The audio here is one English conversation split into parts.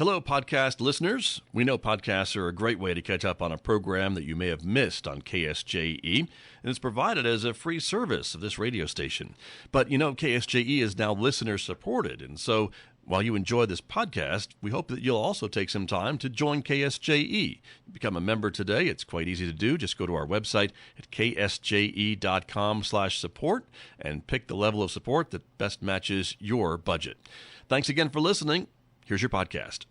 Hello, podcast listeners. We know podcasts are a great way to catch up on a program that you may have missed on KSJE, and it's provided as a free service of this radio station. But you know, KSJE is now listener-supported, and so while you enjoy this podcast, we hope that you'll also take some time to join KSJE. Become a member today. It's quite easy to do. Just go to our website at ksje.com/support and pick the level of support that best matches your budget. Thanks again for listening. Here's your podcast.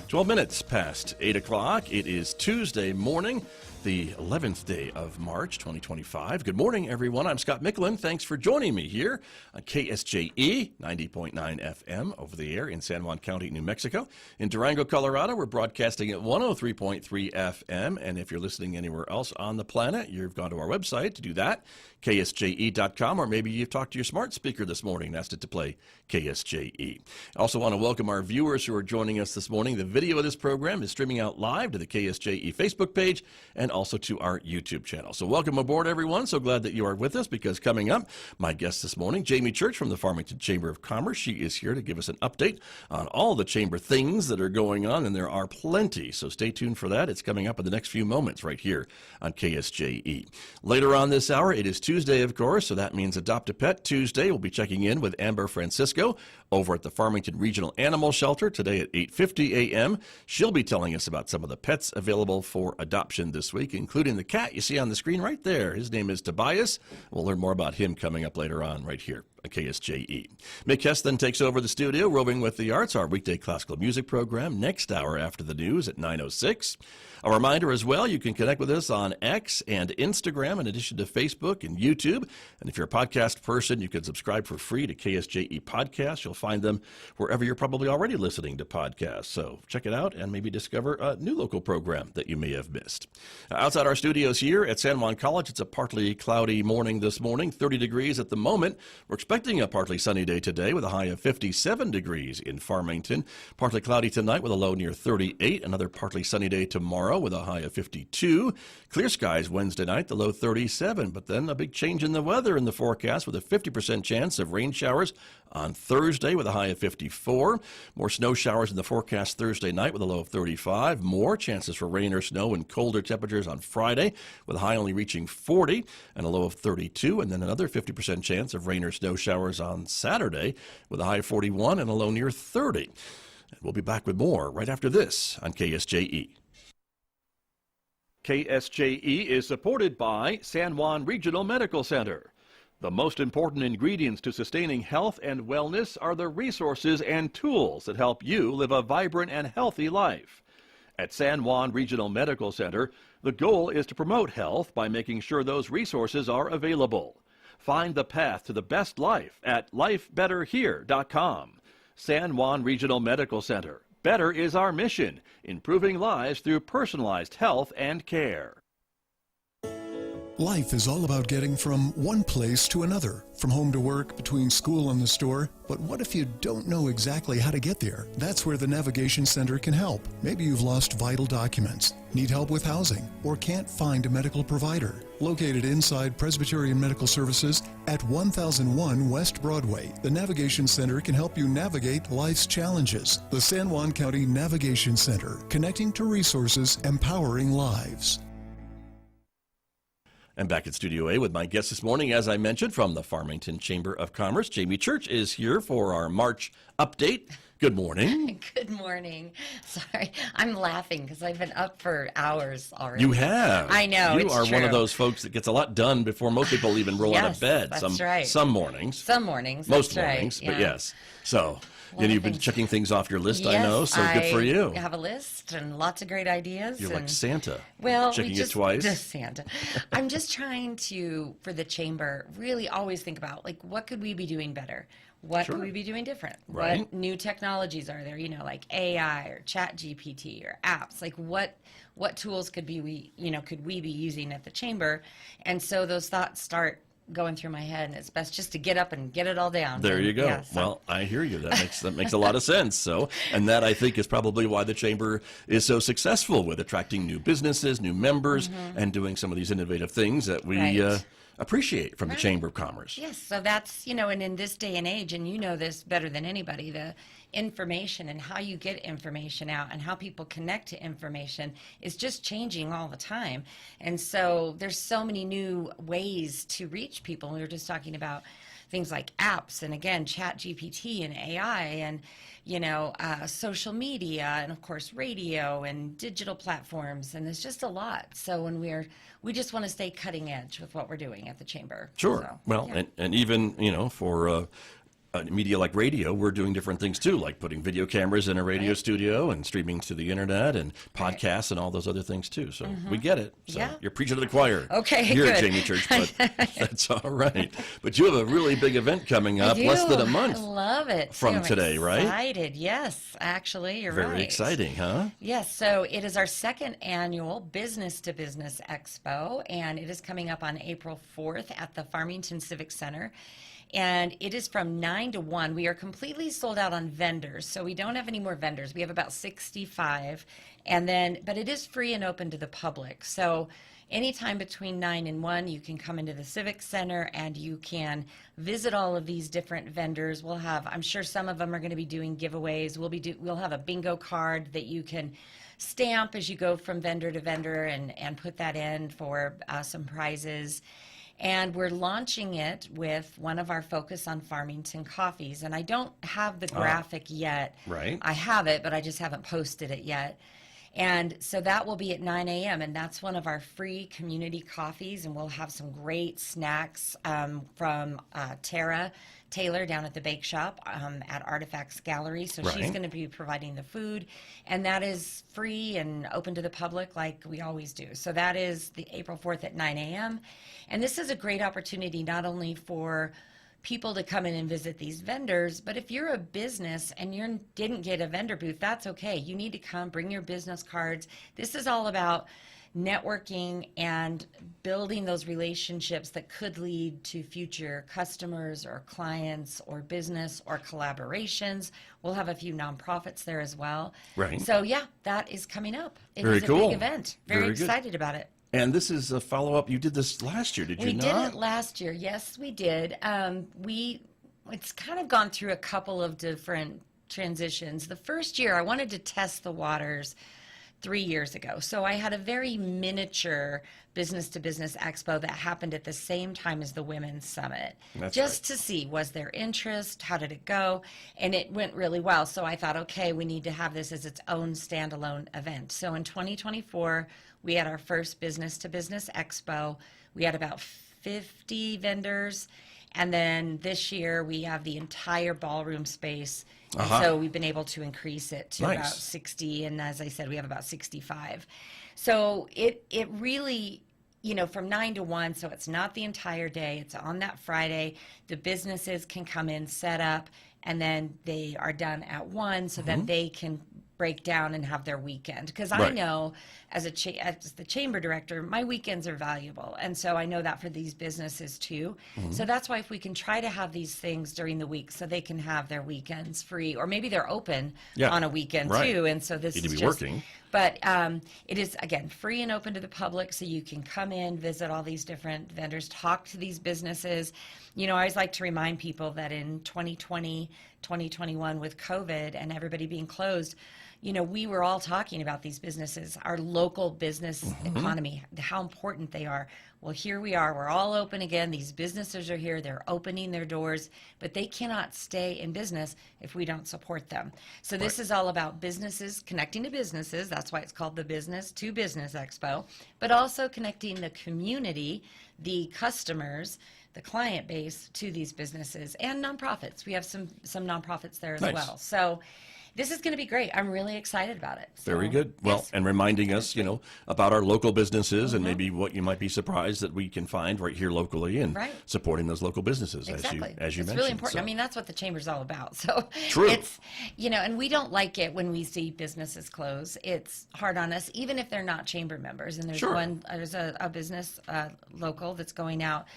12 minutes past 8 o'clock. It is Tuesday morning, the 11th day of March, 2025. Good morning, everyone. I'm Scott Michlin. Thanks for joining me here on KSJE 90.9 FM over the air in San Juan County, New Mexico. In Durango, Colorado, we're broadcasting at 103.3 FM. And if you're listening anywhere else on the planet, you've gone to our website to do that, ksje.com, or maybe you've talked to your smart speaker this morning and asked it to play KSJE. I also want to welcome our viewers who are joining us this morning. The video of this program is streaming out live to the KSJE Facebook page and also to our YouTube channel. So welcome aboard, everyone. So glad that you are with us, because coming up, my guest this morning, Jamie Church from the Farmington Chamber of Commerce. She is here to give us an update on all the chamber things that are going on, and there are plenty. So stay tuned for that. It's coming up in the next few moments right here on KSJE. Later on this hour, it is Tuesday, of course, so that means Adopt a Pet Tuesday. We'll be checking in with Amber Francisco over at the Farmington Regional Animal Shelter today at 8:50 a.m. She'll be telling us about some of the pets available for adoption this week, including the cat you see on the screen right there. His name is Tobias. We'll learn more about him coming up later on right here at KSJE. Mick Hess then takes over the studio, Roving with the Arts, our weekday classical music program, next hour after the news at 9:06. A reminder as well, you can connect with us on X and Instagram in addition to Facebook and YouTube. And if you're a podcast person, you can subscribe for free to KSJE Podcasts. You'll find them wherever you're probably already listening to podcasts. So check it out and maybe discover a new local program that you may have missed. Outside our studios here at San Juan College, it's a partly cloudy morning this morning, 30 degrees at the moment. We're expecting a partly sunny day today with a high of 57 degrees in Farmington. Partly cloudy tonight with a low near 38. Another partly sunny day tomorrow with a high of 52. Clear skies Wednesday night, the low 37. But then a big change in the weather in the forecast with a 50% chance of rain showers on Thursday with a high of 54. More snow showers in the forecast Thursday night with a low of 35. More chances for rain or snow and colder temperatures on Friday with a high only reaching 40 and a low of 32. And then another 50% chance of rain or snow showers on Saturday with a high of 41 and a low near 30. And we'll be back with more right after this on KSJE. KSJE is supported by San Juan Regional Medical Center. The most important ingredients to sustaining health and wellness are the resources and tools that help you live a vibrant and healthy life. At San Juan Regional Medical Center, the goal is to promote health by making sure those resources are available. Find the path to the best life at lifebetterhere.com. San Juan Regional Medical Center. Better is our mission, improving lives through personalized health and care. Life is all about getting from one place to another, from home to work, between school and the store. But what if you don't know exactly how to get there? That's where the Navigation Center can help. Maybe you've lost vital documents, need help with housing, or can't find a medical provider. Located inside Presbyterian Medical Services at 1001 West Broadway, the Navigation Center can help you navigate life's challenges. The San Juan County Navigation Center, connecting to resources, empowering lives. And back at Studio A with my guest this morning, as I mentioned, from the Farmington Chamber of Commerce, Jamie Church is here for our March update. Good morning. Good morning. Sorry, I'm laughing because I've been up for hours already. You have. I know, You it's are true. one of those folks that gets a lot done before most people even roll out of Yes, bed. that's right. Some mornings. Some mornings. Most that's right, mornings, but yeah. yes. So, Lot of you've been things. checking things off your list, I Yes, know, so good for you. I have a list and lots of great ideas. You're and, like Santa. well, checking we it just, twice. Just Santa. I'm just trying to, for the chamber, really always think about, like, what could we be doing better? What Sure. could we be doing different? Right. What new technologies are there? Like AI or Chat GPT or apps. Like what tools could we be using at the chamber? And so those thoughts start going through my head, and it's best just to get up and get it all down. There And, you go. yeah, so- Well, I hear you. That makes a lot of sense. So, and that I think is probably why the chamber is so successful with attracting new businesses, new members, and doing some of these innovative things that we Right. appreciate from the Right. Chamber of Commerce. Yes, so that's, and in this day and age, and you know this better than anybody, the information and how you get information out and how people connect to information is just changing all the time. And so there's so many new ways to reach people. We were just talking about things like apps and, again, Chat GPT and AI and, social media and, of course, radio and digital platforms. And there's just a lot. So when we just want to stay cutting edge with what we're doing at the chamber. Sure. So, Well, yeah. and even, for media like radio, we're doing different things too, like putting video cameras in a radio Right. studio and streaming to the internet and Right. podcasts and all those other things too. So we get it. So Yeah. you're preaching to the choir. Okay, Here at good. Jamie Church, but that's all right. But you have a really big event coming up, I less do. than a month I love it. from I'm today, right? Excited. Yes, actually, you're right. Very exciting, huh? Yes, so it is our second annual Business to Business Expo, and it is coming up on April 4th at the Farmington Civic Center. And it is from 9 to 1. We are completely sold out on vendors, so we don't have any more vendors. We have about 65, but it is free and open to the public. So anytime between 9 and 1, you can come into the Civic Center and you can visit all of these different vendors. I'm sure some of them are going to be doing giveaways. We'll have a bingo card that you can stamp as you go from vendor to vendor and put that in for some prizes. And we're launching it with one of our focus on Farmington coffees. And I don't have the graphic yet. Right. I have it, but I just haven't posted it yet. And so that will be at 9 a.m. And that's one of our free community coffees. And we'll have some great snacks from Tara Taylor down at the Bake Shop at Artifacts Gallery. So she's Right. going to be providing the food. And that is free and open to the public like we always do. So that is the April 4th at 9 a.m. And this is a great opportunity not only for people to come in and visit these vendors, but if you're a business and you didn't get a vendor booth, that's okay. You need to come, bring your business cards. This is all about networking and building those relationships that could lead to future customers or clients or business or collaborations. We'll have a few nonprofits there as well. Right. So yeah, that is coming up. It Very is a cool. big event. Very Very good. excited about it. And this is a follow-up. You did this last year, did you We not? did it last year. Yes, we did. It's kind of gone through a couple of different transitions. The first year, I wanted to test the waters 3 years ago. So I had a very miniature business to business expo that happened at the same time as the Women's Summit. That's just to see, was there interest? How did it go? And it went really well. So I thought, okay, we need to have this as its own standalone event. So in 2024, we had our first business to business expo. We had about 50 vendors. And then this year we have the entire ballroom space. And so we've been able to increase it to Nice. about 60. And as I said, we have about 65. So it really, from 9 to 1, so it's not the entire day. It's on that Friday. The businesses can come in, set up, and then they are done at 1, so then they can break down and have their weekend. Because I Right. know as the chamber director, my weekends are valuable. And so I know that for these businesses too. So that's why if we can try to have these things during the week so they can have their weekends free, or maybe they're open Yeah. on a weekend Right. too. And so this Need is to be just, working. but it is, again, free and open to the public, so you can come in, visit all these different vendors, talk to these businesses. I always like to remind people that in 2020, 2021 with COVID and everybody being closed, we were all talking about these businesses, our local business economy, how important they are. Well, here we are. We're all open again. These businesses are here. They're opening their doors, but they cannot stay in business if we don't support them. So this is all about businesses connecting to businesses. That's why it's called the Business to Business Expo, but also connecting the community, the customers, the client base to these businesses and nonprofits. We have some nonprofits there as well. So this is going to be great. I'm really excited about it. So, Very good. Well, and reminding us, about our local businesses and maybe what you might be surprised that we can find right here locally and supporting those local businesses exactly. as you it's mentioned. Really important. So. I mean, that's what the Chamber's all about. So True. It's, and we don't like it when we see businesses close. It's hard on us, even if they're not Chamber members. And there's there's a business local that's going out,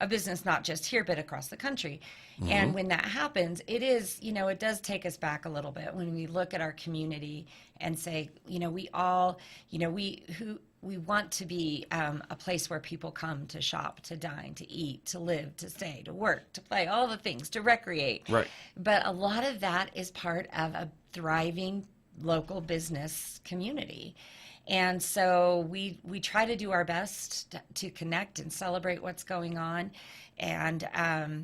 a business not just here but across the country. And when that happens, it is, it does take us back a little bit when we look at our community and say, we all, we want to be a place where people come to shop, to dine, to eat, to live, to stay, to work, to play, all the things, to recreate. Right. But a lot of that is part of a thriving local business community. And so we try to do our best to connect and celebrate what's going on. And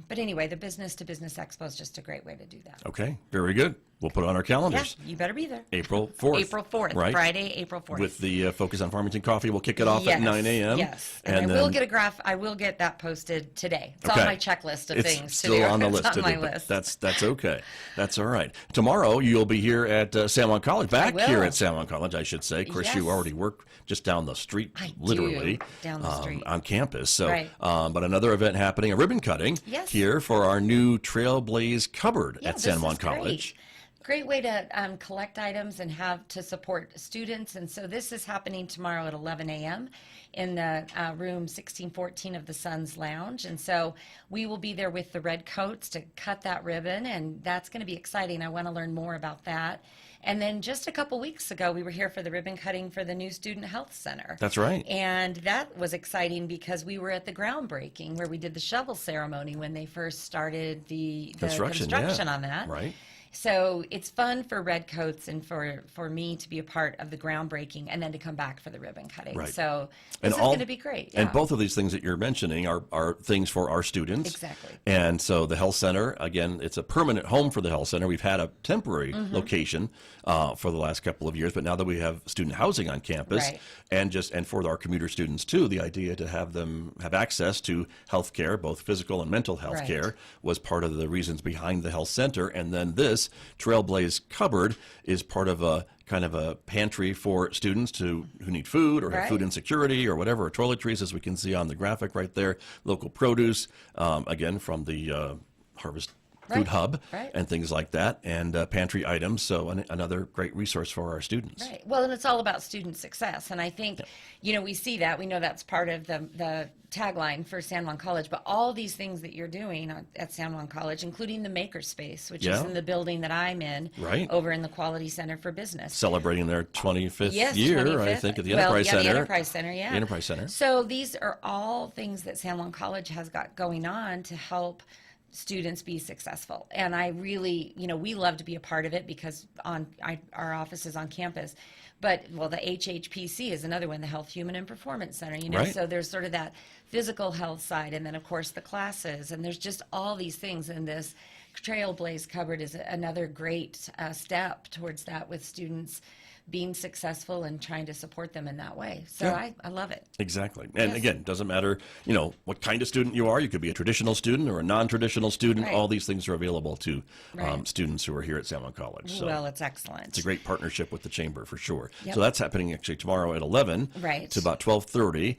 but anyway, the Business to Business Expo is just a great way to do that. Okay, very good. We'll put it on our calendars. Yeah, you better be there. April 4th. April 4th, right? Friday, April 4th. With the Focus on Farmington Coffee. We'll kick it off at 9 a.m. Yes, and I will get a graph. I will get that posted today. It's on my checklist of things it's to still do. on the It's list to on my do, but list. that's okay. That's all right. Tomorrow you'll be here at San Juan College, back here at San Juan College, I should say. Of course, you already work just down the street, literally down the street on campus. So, Right. But another event happening, a ribbon cutting here for our new Trailblaze cupboard at San Juan College. Great way to collect items and have to support students. And so this is happening tomorrow at 11 a.m. in the room 1614 of the Sun's Lounge. And so we will be there with the red coats to cut that ribbon, and that's going to be exciting. I want to learn more about that. And then just a couple weeks ago, we were here for the ribbon cutting for the new Student Health Center. That's right. And that was exciting because we were at the groundbreaking where we did the shovel ceremony when they first started the construction on that. Right. So it's fun for Redcoats and for me to be a part of the groundbreaking and then to come back for the ribbon cutting. Right. So this is going to be great. And both of these things that you're mentioning are things for our students. Exactly. And so the health center, again, it's a permanent home for the health center. We've had a temporary location for the last couple of years, but now that we have student housing on campus, and for our commuter students too, the idea to have them have access to health care, both physical and mental health care, was part of the reasons behind the health center. And then this Trailblaze cupboard is part of a kind of a pantry for students who need food or have food insecurity or whatever, or toiletries, as we can see on the graphic right there, local produce, again, from the Harvest Food Hub and things like that, and pantry items. So another great resource for our students. Right. Well, and it's all about student success. And I think, we see that. We know that's part of the tagline for San Juan College. But all these things that you're doing at San Juan College, including the Makerspace, which is in the building that I'm in, over in the Quality Center for Business. Celebrating their 25th year, 25th. I think, at the Enterprise Center. The Enterprise Center, The Enterprise Center. So these are all things that San Juan College has got going on to help students be successful. And I really, we love to be a part of it because our office is on campus. But, the HHPC is another one, the Health, Human, and Performance Center, So there's sort of that physical health side, and then, of course, the classes. And there's just all these things, and this Trailblaze cupboard is another great step towards that, with students being successful and trying to support them in that way. So I love it. Exactly. And again, doesn't matter, what kind of student you are. You could be a traditional student or a non-traditional student. All these things are available to students who are here at San Juan College. So well, it's excellent. It's a great partnership with the Chamber for sure. So that's happening actually tomorrow at 11 to about 12:30,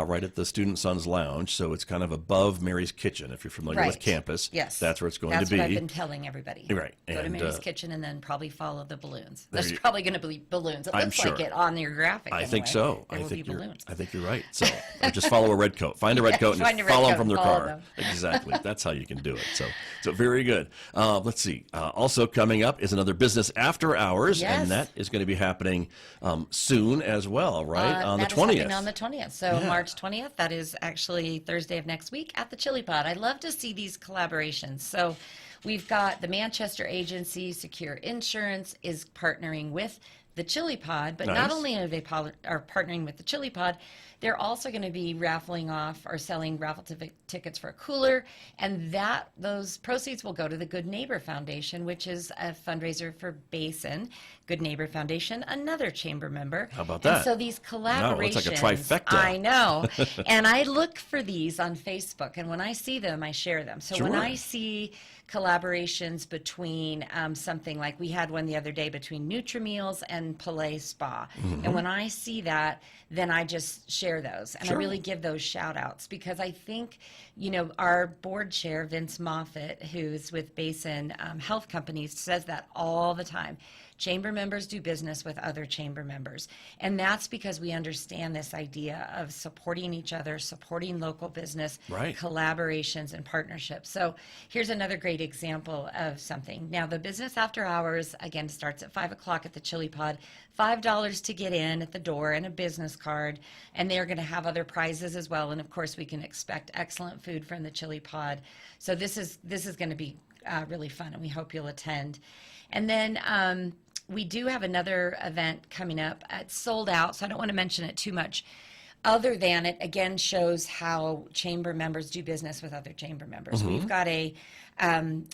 right at the Student Sun's Lounge. So it's kind of above Mary's Kitchen, if you're familiar with campus. Yes. That's where it's going to be. That's what I've been telling everybody. Right. Go to Mary's Kitchen and then probably follow the balloons. There's probably going to be balloons. It I'm looks sure. like it on your graphic. I think anyway. so. There will be balloons. I think you're right. So just follow a red coat. Find a red coat and Find just a red follow them coat from and their follow car. them. Exactly. That's how you can do it. So very good. Let's see. Also coming up is another business after hours, Yes. and that is going to be happening soon as well, right? On the That is 20th. happening on the 20th. So Yeah. March 20th, that is actually Thursday of next week at the Chili Pod. I love to see these collaborations. So we've got the Manchester agency, Secure Insurance, is partnering with the Chili Pod, but Nice. not only are they are partnering with the Chili Pod, they're also going to be raffling off or selling raffle tickets for a cooler, and those proceeds will go to the Good Neighbor Foundation, which is a fundraiser for Basin. Good Neighbor Foundation, another chamber member. How about And that? so these collaborations, No, it's like a trifecta. I know, and I look for these on Facebook, and when I see them, I share them. So when Sure. I see collaborations between something like we had one the other day between Nutrimeals and Palais Spa. Mm-hmm. And when I see that, then I just share those. And Sure. I really give those shout outs because I think, our board chair, Vince Moffat, who's with Basin Health Companies, says that all the time. Chamber members do business with other chamber members. And that's because we understand this idea of supporting each other, supporting local business, Right. collaborations, and partnerships. So here's another great example of something. Now, the business after hours, again, starts at 5 o'clock at the Chili Pod. $5 to get in at the door and a business card. And they're going to have other prizes as well. And of course, we can expect excellent food from the Chili Pod. So this is going to be really fun, and we hope you'll attend. And then we do have another event coming up. It's sold out, so I don't want to mention it too much. Other than it, again, shows how chamber members do business with other chamber members. Mm-hmm. We've got a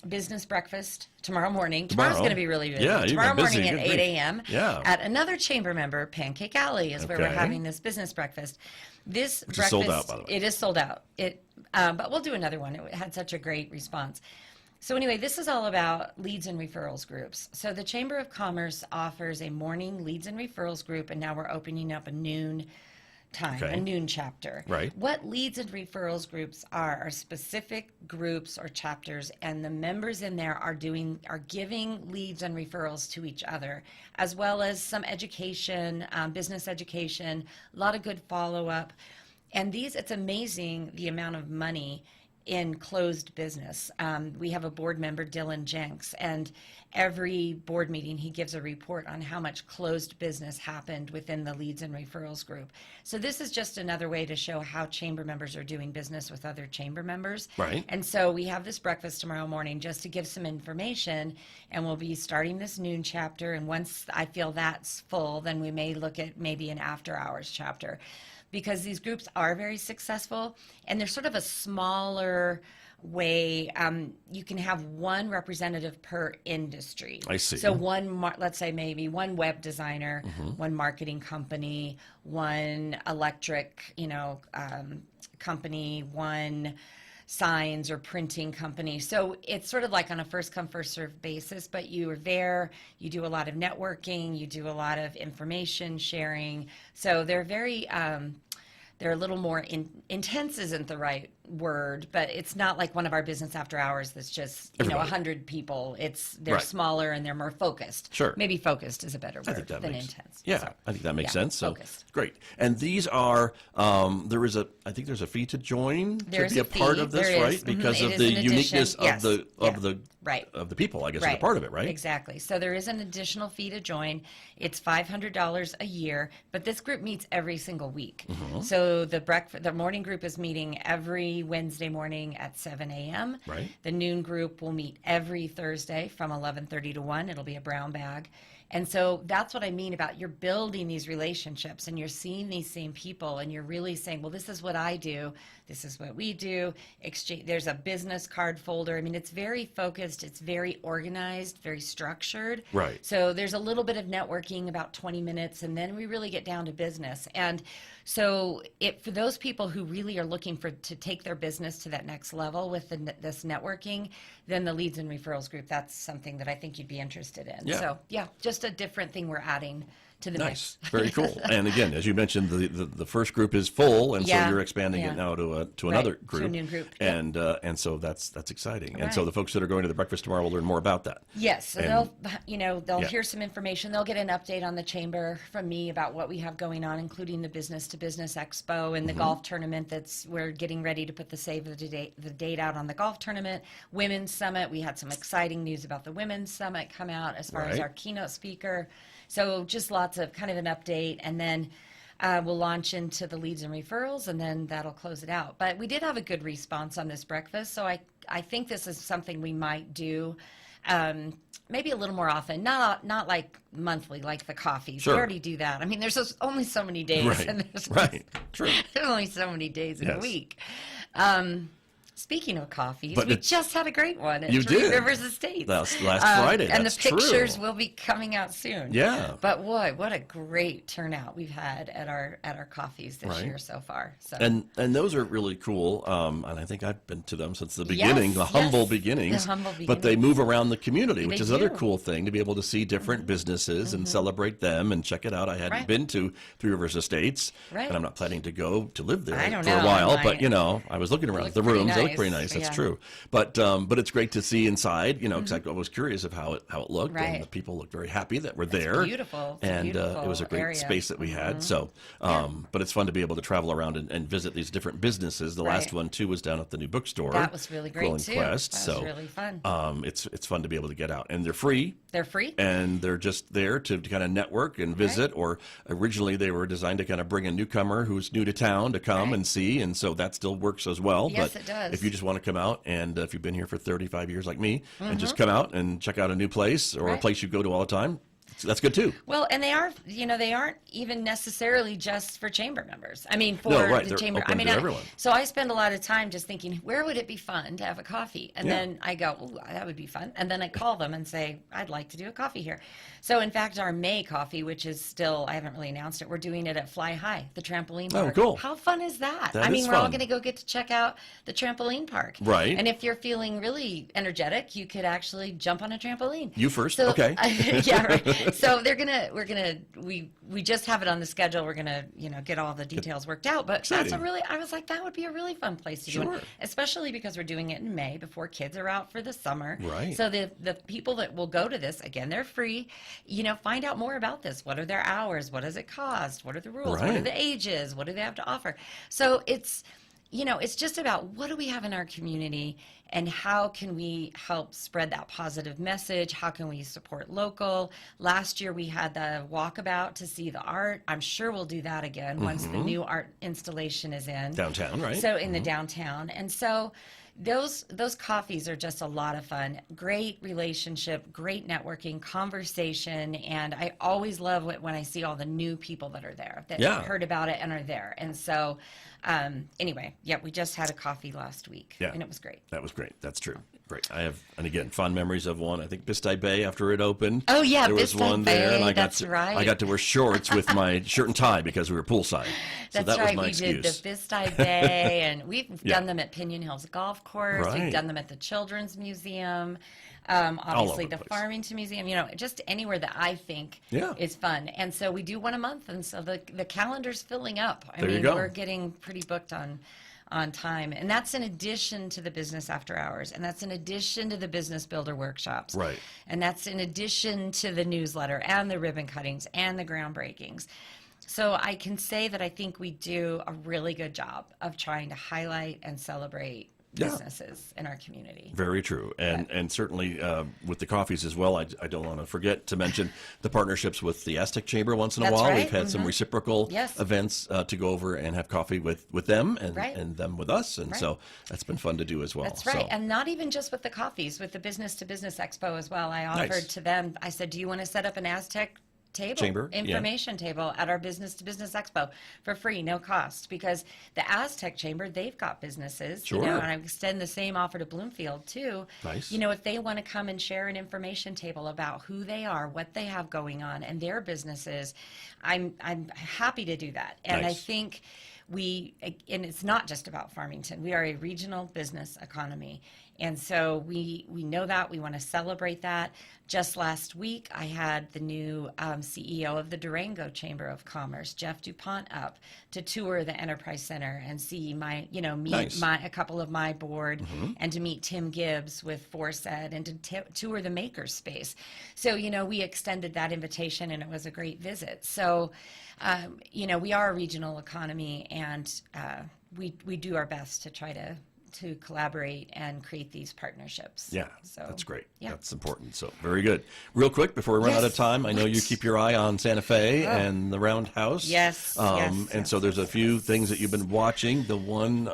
business breakfast tomorrow morning. Tomorrow's going to be really busy. Yeah, you've tomorrow been busy. morning at Good 8 grief. a.m. Yeah. at another chamber member, Pancake Alley, is where we're Okay. having this business breakfast. This Which is breakfast sold out, by the way. It is sold out. But we'll do another one. It had such a great response. So anyway, this is all about leads and referrals groups. So the Chamber of Commerce offers a morning leads and referrals group, and now we're opening up a noon time, Okay. a noon chapter. Right. What leads and referrals groups are specific groups or chapters, and the members in there are giving leads and referrals to each other, as well as some education, business education, a lot of good follow-up. And it's amazing the amount of money in closed business. We have a board member, Dylan Jenks, and every board meeting he gives a report on how much closed business happened within the leads and referrals group. So this is just another way to show how chamber members are doing business with other chamber members. Right. And so we have this breakfast tomorrow morning just to give some information, and we'll be starting this noon chapter. And once I feel that's full, then we may look at maybe an after hours chapter, because these groups are very successful, and they're sort of a smaller way. You can have one representative per industry. I see. So let's say maybe one web designer, one marketing company, one electric, company, one signs or printing company. So it's sort of like on a first come, first served basis, but you are there, you do a lot of networking, you do a lot of information sharing. So they're they're a little more intense isn't the right word, but it's not like one of our business after hours that's just, Everybody. 100 people. They're Right. smaller and they're more focused. Sure. Maybe focused is a better I word think that than makes intense. Yeah, So, I think that makes yeah, sense. So focused. great. And these are I think there's a fee to join There's to be a a part fee. of this, There right? is. Because It of is the an addition. uniqueness of Yes. the Yeah. right of the people, I guess, that Right. are part of it, right? Exactly. So there is an additional fee to join. It's $500 a year, but this group meets every single week. Mm-hmm. So the morning group is meeting every Wednesday morning at 7 a.m. Right. The noon group will meet every Thursday from 11:30 to 1. It'll be a brown bag. And so that's what I mean about you're building these relationships and you're seeing these same people and you're really saying, well, this is what I do. This is what we do. There's a business card folder. I mean, it's very focused. It's very organized, very structured. Right. So there's a little bit of networking, about 20 minutes, and then we really get down to business. And so for those people who really are looking to take their business to that next level with this networking, then the leads and referrals group, that's something that I think you'd be interested in. Yeah. So yeah, just a different thing we're adding to the Nice. mix. Very cool. And again, as you mentioned, the first group is full, and Yeah. so you're expanding Yeah. it now to Right. another To a group. new group. Yep. And so that's exciting. And so Right. the folks that are going to the breakfast tomorrow will learn more about that. Yes, so And- they'll Yeah. hear some information. They'll get an update on the chamber from me about what we have going on, including the Business to Business Expo and the golf tournament. We're getting ready to put the save the date out on the golf tournament. Women's Summit. We had some exciting news about the Women's Summit come out as far as Right. our keynote speaker. So just lots of kind of an update, and then we'll launch into the leads and referrals, and then that'll close it out. But we did have a good response on this breakfast, so I think this is something we might do maybe a little more often, not like monthly, like the coffees. Sure. We already do that. I mean, there's only so many days, Right. and there's Right. True. there's only so many days in a Yes. week. Speaking of coffees, But we it's- just had a great one at You Three did. Rivers Estates. Last Friday, and that's the pictures true. will be coming out soon. Yeah. But boy, what a great turnout we've had at our coffees this Right. year so far. So And those are really cool. And I think I've been to them since the beginning, Yes, the humble yes, beginnings. the humble But they beginnings. move around the community, which They is another do. cool thing, to be able to see different businesses and celebrate them and check it out. I hadn't Right. been to Three Rivers Estates, Right. and I'm not planning to go to live there I don't for a know, while. I But might. I was looking around look the pretty rooms. They look nice, pretty nice. That's yeah. true. But it's great to see inside. Because I was curious of how it looked, Right. and the people looked very happy that were there. beautiful. It's a And it beautiful was a great area. space that we had. So, but it's fun to be able to travel around and visit these different businesses. The last Right. one too was down at the new bookstore. That was really great, Growing too. Quest. That was So, really fun. it's fun to be able to get out, and they're free. They're free. And they're just there to kind of network and visit. Or originally they were designed to kind of bring a newcomer who's new to town to come Right. and see, and so that still works as well. Yes, but it does. if you just want to come out, and if you've been here for 35 years like me, and just come out and check out a new place or a Right. place you go to all the time, that's good too. Well, and they aren't even necessarily just for chamber members. I mean, for No, right, the they're chamber. open to everyone. So I spend a lot of time just thinking, where would it be fun to have a coffee? And Yeah. then I go, ooh, that would be fun. And then I call them and say, I'd like to do a coffee here. So in fact, our May coffee, which is still, I haven't really announced it, we're doing it at Fly High, the trampoline Oh, park. cool. How fun is that? That I mean, is we're all fun. going to go get to check out the trampoline park. Right. And if you're feeling really energetic, you could actually jump on a trampoline. You first? So, Okay. yeah, right. So we just have it on the schedule. We're gonna, get all the details worked out. But Exciting. I was like, that would be a really fun place to do Sure. it, especially because we're doing it in May before kids are out for the summer. Right. So the people that will go to this, again, they're free. Find out more about this. What are their hours? What does it cost? What are the rules? What are Right. the ages? What do they have to offer? So it's just about what do we have in our community and how can we help spread that positive message? How can we support local? Last year we had the walkabout to see the art. I'm sure we'll do that again once the new art installation is in. Downtown, right? So in the downtown. And so those coffees are just a lot of fun. Great relationship, great networking, conversation, and I always love it when I see all the new people that are there that Yeah. heard about it and are there. And so anyway, we just had a coffee last week, Yeah. and it was great. That was great. That's true. Great. I have, and again, fond memories of one. I think Bistye Bay after it opened. Oh, yeah, there was Bistye one there, and Bay, I got that's to, right. I got to wear shorts with my shirt and tie because we were poolside. So That's that right. was my We excuse. did the Bistye Bay, and we've Yeah. done them at Pinion Hills Golf Course. Right. We've done them at the Children's Museum. over Obviously, the the place. Farmington Museum. Just anywhere that I think Yeah. is fun. And so we do one a month, and so the calendar's filling up. There you go. We're getting pretty booked on time, and that's in addition to the business after hours, and that's in addition to the business builder workshops, Right. and that's in addition to the newsletter and the ribbon cuttings and the groundbreakings. So I can say that I think we do a really good job of trying to highlight and celebrate Yeah. businesses in our community. Very true. And certainly with the coffees as well, I don't want to forget to mention the partnerships with the Aztec Chamber once in a That's while. right. We've had some reciprocal Yes. events to go over and have coffee with them and, Right. and them with us. And Right. so that's been fun to do as well. That's right. So, And not even just with the coffees, with the Business to Business Expo as well. I offered Nice. to them, I said, do you want to set up an Aztec Chamber, yeah. information table at our Business to Business Expo for free, no cost? Because the Aztec Chamber, they've got businesses, Sure. and I extend the same offer to Bloomfield too. Nice. If they want to come and share an information table about who they are, what they have going on, and their businesses, I'm happy to do that. And Nice. I think and it's not just about Farmington. We are a regional business economy. And so we know that. We want to celebrate that. Just last week, I had the new CEO of the Durango Chamber of Commerce, Jeff DuPont, up to tour the Enterprise Center and see meet Nice. a couple of my board, and to meet Tim Gibbs with Forset, and to tour the maker space. So, we extended that invitation, and it was a great visit. So, we are a regional economy, and we do our best to try to collaborate and create these partnerships. Yeah, So, that's great. yeah. That's important. So very good. Real quick, before we run out of Yes. time, I know you keep your eye on Santa Fe and the Roundhouse. Yes, And so there's a few things that you've been watching. The one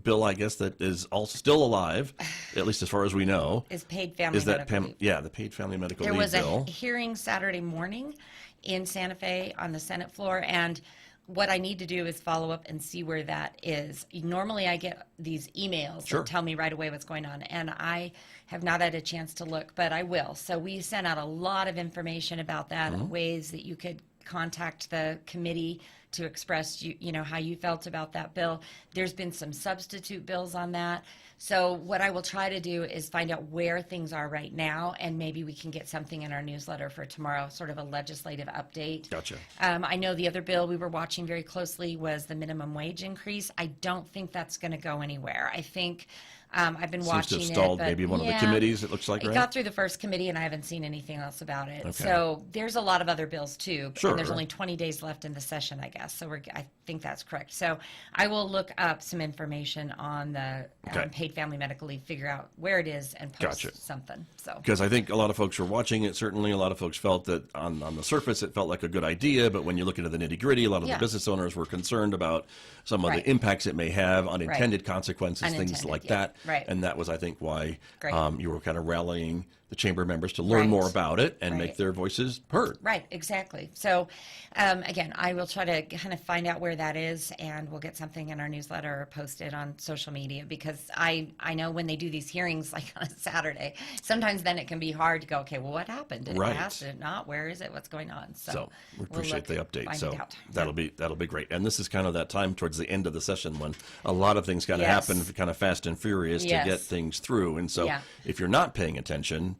bill, I guess, that is also still alive, at least as far as we know, Is paid family is that medical leave. the paid family medical There leave was bill. a hearing Saturday morning in Santa Fe on the Senate floor, and what I need to do is follow up and see where that is. Normally I get these emails Sure. that tell me right away what's going on, and I have not had a chance to look, but I will. So we sent out a lot of information about that, ways that you could contact the committee to express how you felt about that bill. There's been some substitute bills on that. So what I will try to do is find out where things are right now, and maybe we can get something in our newsletter for tomorrow, sort of a legislative update. Gotcha. I know the other bill we were watching very closely was the minimum wage increase. I don't think that's going to go anywhere. I think I've been Seems to watching have stalled it, but maybe one of the yeah, committees, it looks like, it right? got through the first committee, and I haven't seen anything else about it. Okay. So there's a lot of other bills too, Sure. and there's only 20 days left in the session, I guess. So I think that's correct. So I will look up some information on the Okay. paid family medical leave, figure out where it is, and post Gotcha. something. So Because I think a lot of folks were watching it. Certainly, a lot of folks felt that on the surface it felt like a good idea, but when you look into the nitty gritty, a lot of Yeah. the business owners were concerned about some of Right. the impacts it may have, unintended consequences, things Unintended, like yeah. that. Right. And that was, I think, why Great. you were kind of rallying the chamber members to learn Right. more about it and make Right. their voices heard. Right, exactly. So, again, I will try to kind of find out where that is, and we'll get something in our newsletter or post it on social media, because I know when they do these hearings, like on a Saturday, sometimes then it can be hard to go, okay, well, what happened? Did Right. it pass? Did it not? Where is it? What's going on? So we we'll appreciate look the and update. find So it out. that'll be great. And this is kind of that time towards the end of the session when a lot of things got to Yes. happen, kind of fast and furious Yes. to get things through. And so Yeah. if you're not paying attention,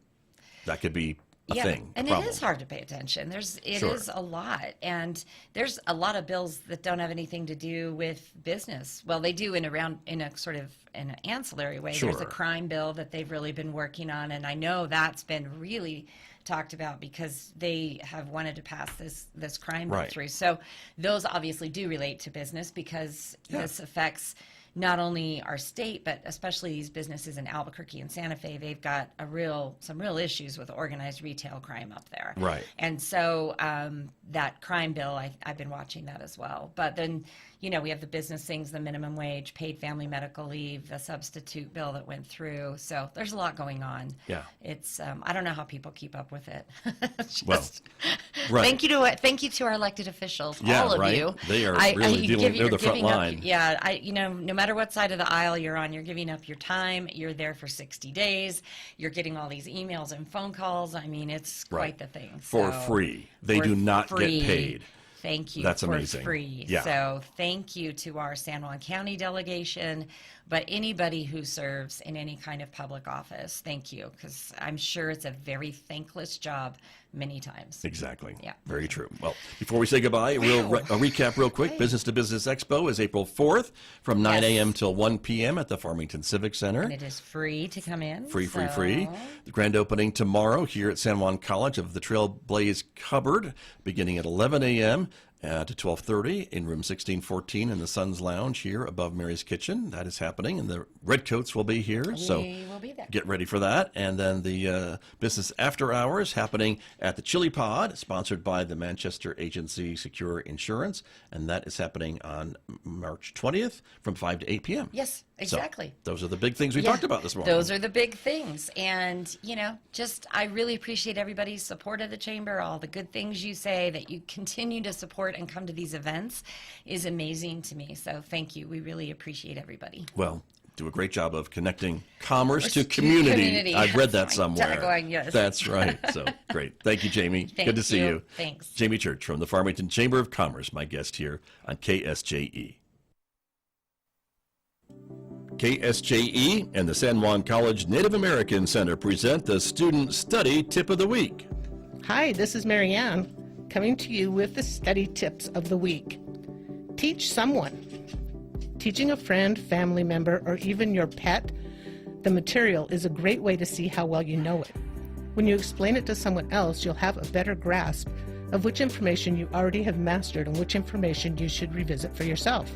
that could be a thing. And a problem. it is hard to pay attention. It Sure. is a lot, and there's a lot of bills that don't have anything to do with business. Well, they do in a sort of an ancillary way. There's Sure. a crime bill that they've really been working on, and I know that's been really talked about because they have wanted to pass this crime bill Right. through. So those obviously do relate to business, because Yeah. this affects not only our state, but especially these businesses in Albuquerque and Santa Fe. They've got some real issues with organized retail crime up there. Right. And so that crime bill, I've been watching that as well. But then, we have the business things, the minimum wage, paid family medical leave, the substitute bill that went through. So there's a lot going on. Yeah. It's I don't know how people keep up with it. Well, right. Thank you to our elected officials, Yeah, all of right. you. They are really they're you're the front giving up- line. Yeah, no matter what side of the aisle you're on, you're giving up your time. You're there for 60 days. You're getting all these emails and phone calls. I mean, it's quite Right. the thing. For So, free. They for do not free. get paid. Thank you. That's for amazing. Free. Yeah. So thank you to our San Juan County delegation, but anybody who serves in any kind of public office, thank you, because I'm sure it's a very thankless job many times. Exactly. Yeah. Very true. Well, before we say goodbye, a recap real quick. Okay. Business to Business Expo is April 4th from 9 Yes. a.m. till 1 p.m. at the Farmington Civic Center. And it is free to come in. Free. so- The grand opening tomorrow here at San Juan College of the Trailblaze Cupboard, beginning at 11 a.m. To 12:30 in room 1614 in the Sun's Lounge here above Mary's Kitchen. That is happening, and the Redcoats will be here. So We will be there. get ready for that. And then the business after hours happening at the Chili Pod, sponsored by the Manchester agency Secure Insurance, and that is happening on March 20th from 5 to 8 p.m. Yes, exactly. So those are the big things we Yeah, talked about this morning. Those are the big things. And, I really appreciate everybody's support of the chamber. All the good things you say, that you continue to support and come to these events, is amazing to me. So thank you. We really appreciate everybody. Well, do a great job of connecting commerce to To community. community. I've read that That's somewhere. my tagline, yes. That's right. So great. Thank you, Jamie. Thank Good to see you. you. Thanks. Jamie Church from the Farmington Chamber of Commerce, my guest here on KSJE. KSJE and the San Juan College Native American Center present the Student Study Tip of the Week. Hi, this is Marianne, coming to you with the study tips of the week. Teach someone. Teaching a friend, family member, or even your pet the material is a great way to see how well you know it. When you explain it to someone else, you'll have a better grasp of which information you already have mastered and which information you should revisit for yourself.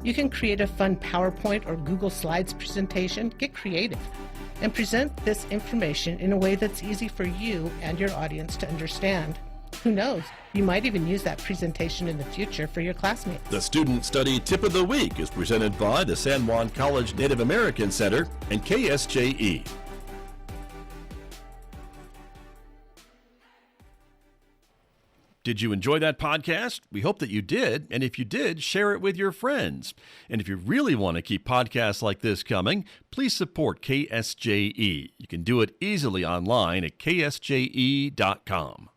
You can create a fun PowerPoint or Google Slides presentation, get creative, and present this information in a way that's easy for you and your audience to understand. Who knows, you might even use that presentation in the future for your classmates. The Student Study Tip of the Week is presented by the San Juan College Native American Center and KSJE. Did you enjoy that podcast? We hope that you did. And if you did, share it with your friends. And if you really want to keep podcasts like this coming, please support KSJE. You can do it easily online at ksje.com.